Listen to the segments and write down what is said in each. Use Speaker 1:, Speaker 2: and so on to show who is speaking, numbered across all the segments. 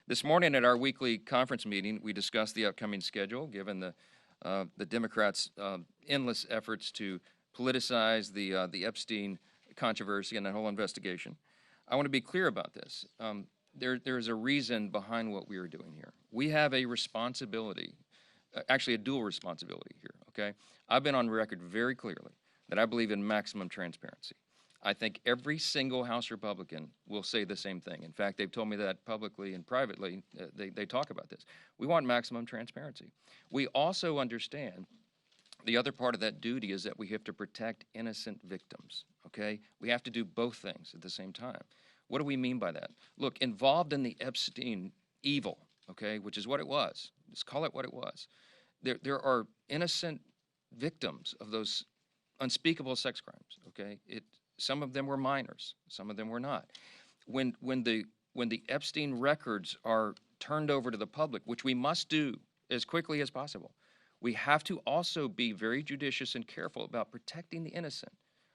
Speaker 1: This morning at our weekly conference meeting, we discussed the upcoming schedule, given the Democrats' endless efforts to politicize the Epstein controversy and that whole investigation. I want to be clear about this. There's a reason behind what we are doing here. We have a responsibility, actually a dual responsibility here, okay? I've been on record very clearly that I believe in maximum transparency. I think every single House Republican will say the same thing. In fact, they've told me that publicly and privately. They talk about this. We want maximum transparency. We also understand the other part of that duty is that we have to protect innocent victims, okay? We have to do both things at the same time. What do we mean by that? Look, involved in the Epstein evil, okay, which is what it was. Let's call it what it was. There are innocent victims of those unspeakable sex crimes, okay? Some of them were minors, some of them were not. When the Epstein records are turned over to the public, which we must do as quickly as possible, we have to also be very judicious and careful about protecting the innocent.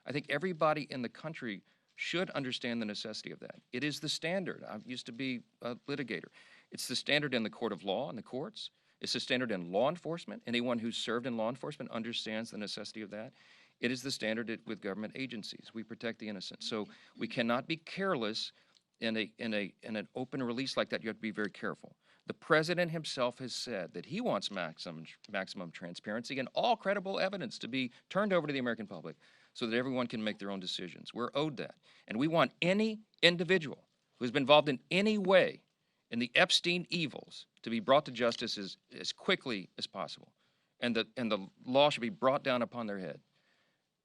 Speaker 1: I think everybody in the country should understand the necessity of that. It is the standard. I used to be a litigator. It's the standard in the court of law and the courts. It's the standard in law enforcement. Anyone who's served in law enforcement understands the necessity of that. It is the standard with government agencies. We protect the innocent. So we cannot be careless in an open release like that. You have to be very careful. The president himself has said that he wants maximum transparency and all credible evidence to be turned over to the American public so that everyone can make their own decisions. We're owed that. And we want any individual who has been involved in any way in the Epstein evils to be brought to justice as quickly as possible. And the law should be brought down upon their head.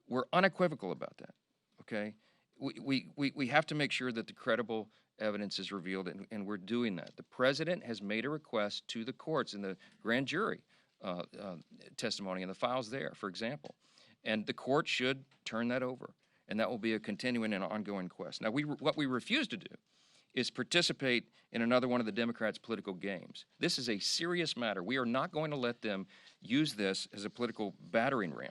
Speaker 1: We're unequivocal about that, okay? We have to make sure that the credible evidence is revealed, and we're doing that. The president has made a request to the courts in the grand jury testimony and the files there, for example. And the court should turn that over, and that will be a continuing and ongoing quest. Now, what we refuse to do is participate in another one of the Democrats' political games. This is a serious matter. We are not going to let them use this as a political battering ram.